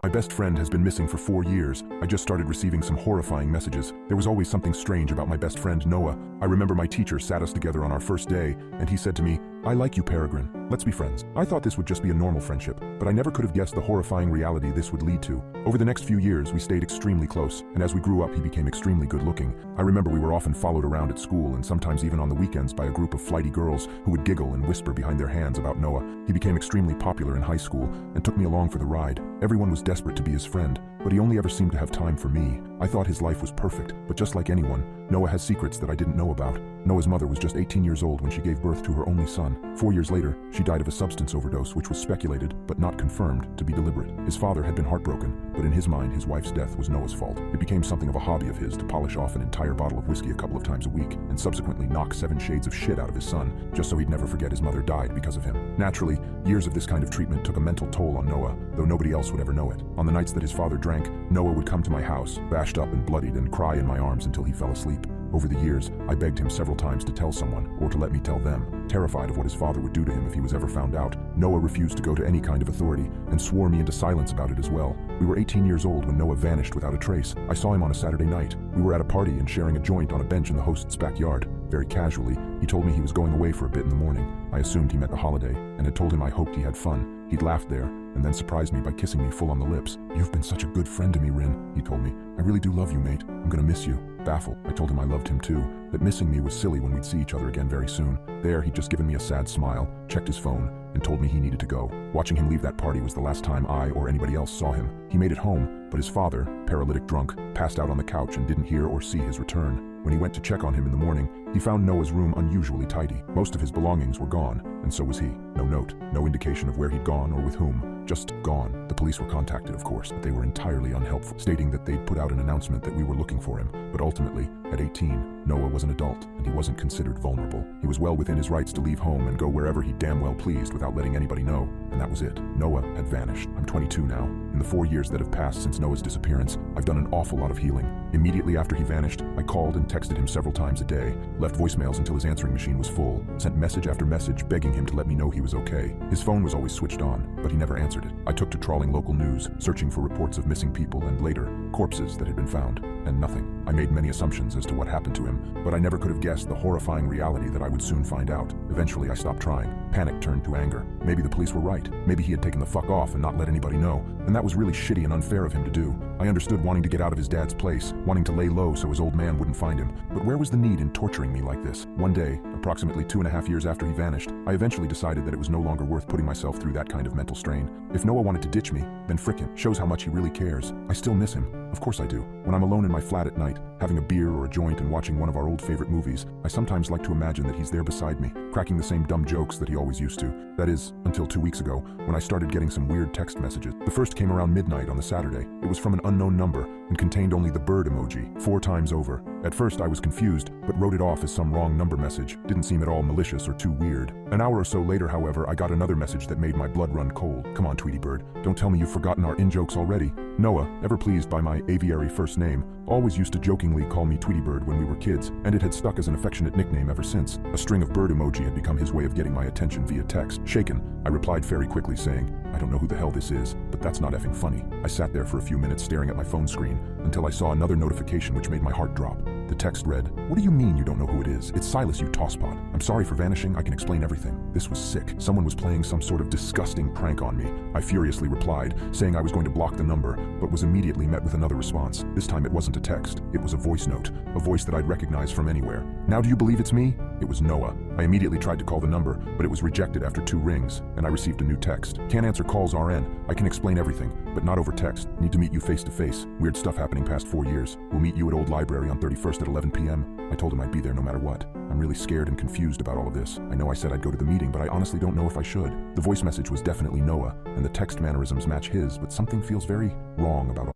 My best friend has been missing for 4 years. I just started receiving some horrifying messages. There was always something strange about my best friend, Noah. I remember my teacher sat us together on our first day, and he said to me, "I like you, Peregrine. Let's be friends." I thought this would just be a normal friendship, but I never could have guessed the horrifying reality this would lead to. Over the next few years, we stayed extremely close, and as we grew up, he became extremely good-looking. I remember we were often followed around at school, and sometimes even on the weekends by a group of flighty girls who would giggle and whisper behind their hands about Noah. He became extremely popular in high school and took me along for the ride. Everyone was desperate to be his friend, but he only ever seemed to have time for me. I thought his life was perfect, but just like anyone, Noah has secrets that I didn't know about. Noah's mother was just 18 years old when she gave birth to her only son. 4 years later, she died of a substance overdose, which was speculated, but not confirmed, to be deliberate. His father had been heartbroken, but in his mind, his wife's death was Noah's fault. It became something of a hobby of his to polish off an entire bottle of whiskey a couple of times a week, and subsequently knock 7 shades of shit out of his son, just so he'd never forget his mother died because of him. Naturally, years of this kind of treatment took a mental toll on Noah, though nobody else would ever know it. On the nights that his father drank, Noah would come to my house, bashed up and bloodied, and cry in my arms until he fell asleep. Over the years, I begged him several times to tell someone, or to let me tell them. Terrified of what his father would do to him if he was ever found out, Noah refused to go to any kind of authority, and swore me into silence about it as well. We were 18 years old when Noah vanished without a trace. I saw him on a Saturday night. We were at a party and sharing a joint on a bench in the host's backyard. Very casually, he told me he was going away for a bit in the morning. I assumed he meant the holiday, and had told him I hoped he had fun. He'd laughed there, and then surprised me by kissing me full on the lips. "You've been such a good friend to me, Rin," he told me. "I really do love you, mate. I'm gonna miss you." Baffled, I told him I loved him too, that missing me was silly when we'd see each other again very soon. There, he'd just given me a sad smile, checked his phone, and told me he needed to go. Watching him leave that party was the last time I or anybody else saw him. He made it home, but his father, paralytic drunk, passed out on the couch and didn't hear or see his return. When he went to check on him in the morning, he found Noah's room unusually tidy. Most of his belongings were gone, and so was he. No note, no indication of where he'd gone or with whom. Just gone. The police were contacted, of course, but they were entirely unhelpful, stating that they'd put out an announcement that we were looking for him. But ultimately, at 18, Noah was an adult, and he wasn't considered vulnerable. He was well within his rights to leave home and go wherever he damn well pleased without letting anybody know, and that was it. Noah had vanished. I'm 22 now. In the 4 years that have passed since Noah's disappearance, I've done an awful lot of healing. Immediately after he vanished, I called and texted him several times a day, left voicemails until his answering machine was full, sent message after message begging him to let me know he was okay. His phone was always switched on, but he never answered it. I took to trawling local news, searching for reports of missing people and later, corpses that had been found, and nothing. I made many assumptions as to what happened to him, but I never could have guessed the horrifying reality that I would soon find out. Eventually, I stopped trying. Panic turned to anger. Maybe the police were right. Maybe he had taken the fuck off and not let anybody know, and that was really shitty and unfair of him to do. I understood wanting to get out of his dad's place, wanting to lay low so his old man wouldn't find him, but where was the need in torturing me like this? One day, approximately 2.5 years after he vanished, I eventually decided that it was no longer worth putting myself through that kind of mental strain. If Noah wanted to ditch me, then frick him. Shows how much he really cares. I still miss him. Of course I do. When I'm alone in my flat at night, having a beer or a joint and watching one of our old favorite movies, I sometimes like to imagine that he's there beside me, cracking the same dumb jokes that he always used to. That is, until 2 weeks ago, when I started getting some weird text messages. The first came around midnight on the Saturday. It was from an unknown number and contained only the bird emoji, 4 times over. At first I was confused, but wrote it off as some wrong number message. Didn't seem at all malicious or too weird. An hour or so later, however, I got another message that made my blood run cold. "Come on, Tweety Bird, don't tell me you've forgotten our in-jokes already." Noah, ever pleased by my aviary first name, always used to jokingly call me Tweety Bird when we were kids, and it had stuck as an affectionate nickname ever since. A string of bird emoji had become his way of getting my attention via text. Shaken, I replied very quickly saying, "I don't know who the hell this is, but that's not effing funny." I sat there for a few minutes staring at my phone screen until I saw another notification which made my heart drop. The text read, "What do you mean you don't know who it is? It's Silas, you tosspot. I'm sorry for vanishing, I can explain everything." This was sick. Someone was playing some sort of disgusting prank on me. I furiously replied, saying I was going to block the number, but was immediately met with another response. This time it wasn't a text, it was a voice note, a voice that I'd recognize from anywhere. "Now do you believe it's me?" It was Noah. I immediately tried to call the number, but it was rejected after 2 rings, and I received a new text. "Can't answer calls RN. I can explain everything, but not over text. Need to meet you face to face. Weird stuff happening past 4 years. We'll meet you at Old Library on 31st at 11 p.m. I told him I'd be there no matter what. I'm really scared and confused about all of this. I know I said I'd go to the meeting, but I honestly don't know if I should. The voice message was definitely Noah, and the text mannerisms match his, but something feels very wrong about all